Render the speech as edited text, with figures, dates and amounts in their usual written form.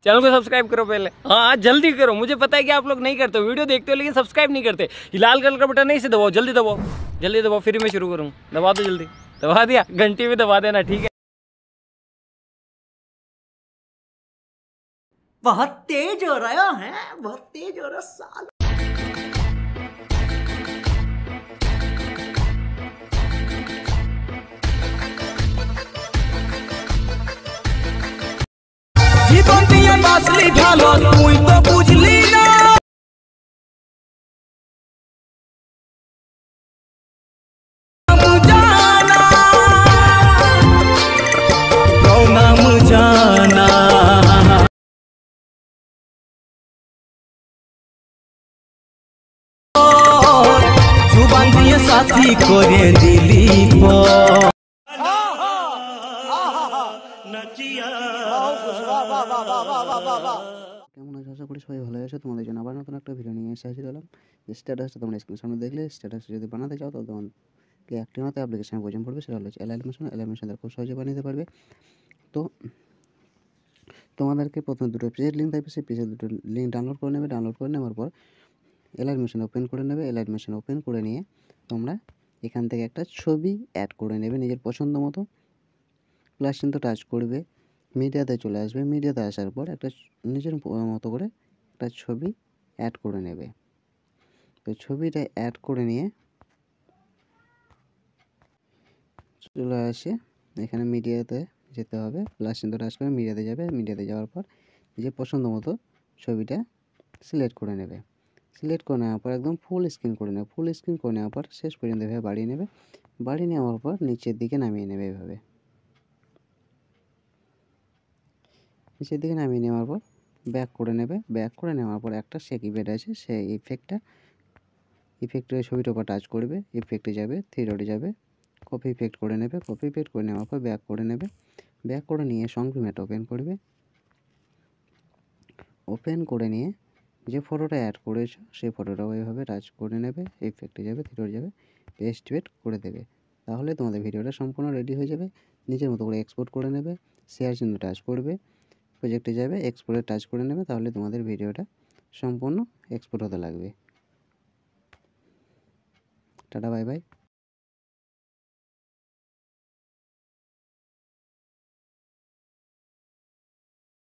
Channel को subscribe करो पहले। हाँ जल्दी करो, मुझे पता है कि आप लोग नहीं करते हो, वीडियो देखते हो लेकिन सब्सक्राइब नहीं करते। ये लाल कलर का बटन नहीं से दबाओ, जल्दी दबाओ, जल्दी दबाओ, फिर मैं शुरू करूँ। दबा दो जल्दी, दबा दिया, घंटी में दबा देना, ठीक है। बहुत तेज हो रहा है, बहुत तेज हो रहा साल। জীবন দিয়ে বাঁচলি ভালো, তুই তো বুঝলি না। প্রণাম জানা জুবান দিয়ে সাথী করে দিলি কেমন আছো? আশা করি সবাই ভালো আছে। তোমাদের জন্য আবার নতুন একটা ভিডিও নিয়ে এসে হাজির হলাম। স্ট্যাটাসটা তোমরা স্ক্রিনের সামনে দেখলে, স্ট্যাটাস যদি বানাতে চাও তাহলে তোমাকে একটি মাত্র অ্যাপ্লিকেশনের প্রয়োজন পড়বে, সেটা হলো অ্যানিমেশন খুব সহজে বানিয়ে নিতে পারবে। তো তোমাদেরকে প্রথমে দুটো পেজের লিঙ্ক থাকবে, সেই পেজের দুটো লিঙ্ক ডাউনলোড করে নেবে। ডাউনলোড করে নেওয়ার পর অ্যানিমেশন ওপেন করে নেবে। অ্যানিমেশন ওপেন করে নিয়ে তোমরা এখান থেকে একটা ছবি অ্যাড করে নেবে নিজের পছন্দ মতো। প্লাস কিন্তু টাচ করবে, মিডিয়াতে চলে আসবে। মিডিয়াতে আসার পর একটা নিজের মতো করে একটা ছবি অ্যাড করে নেবে। তো ছবিটা অ্যাড করে নিয়ে চলে আসে এখানে মিডিয়াতে যেতে হবে। প্লাস কিন্তু টাচ করে মিডিয়াতে যাবে। মিডিয়াতে যাওয়ার পর নিজের পছন্দ মতো ছবিটা সিলেক্ট করে নেবে। সিলেক্ট করে নেওয়ার পর একদম ফুল স্ক্রিন করে নেবে। ফুল স্ক্রিন করে নেওয়ার পর শেষ পর্যন্ত এভাবে বাড়িয়ে নেবে। বাড়িয়ে নেওয়ার পর নিচের দিকে নামিয়ে নেবে। এভাবে নিচের দিকে নামিয়ে নেওয়ার পর ব্যাক করে নেবে। ব্যাক করে নেওয়ার পর একটা শেক ইফেক্ট আছে, সেই ইফেক্টের ছবিটার উপর টাচ করবে। ইফেক্টে যাবে, থ্রি ডটে যাবে, কপি ইফেক্ট করে নেবে। কপি ইফেক্ট করে নেওয়ার পর ব্যাক করে নেবে। ব্যাক করে নিয়ে সংক্রিমেট ওপেন করবে। ওপেন করে নিয়ে যে ফটোটা অ্যাড করেছো সেই ফটোটা ওইভাবে টাচ করে নেবে। ইফেক্টে যাবে, থ্রি ডটে যাবে, পেস্ট করে দেবে। তাহলে তোমাদের ভিডিওটা সম্পূর্ণ রেডি হয়ে যাবে। নিজের মতো করে এক্সপোর্ট করে নেবে। শেয়ার চিহ্ন টাচ করবে, প্রজেক্টে যাবে, এক্সপোর্টে টাচ করে নেবে। তাহলে তোমাদের ভিডিওটা সম্পূর্ণ এক্সপোর্ট হতে লাগবে। Tata, bye bye.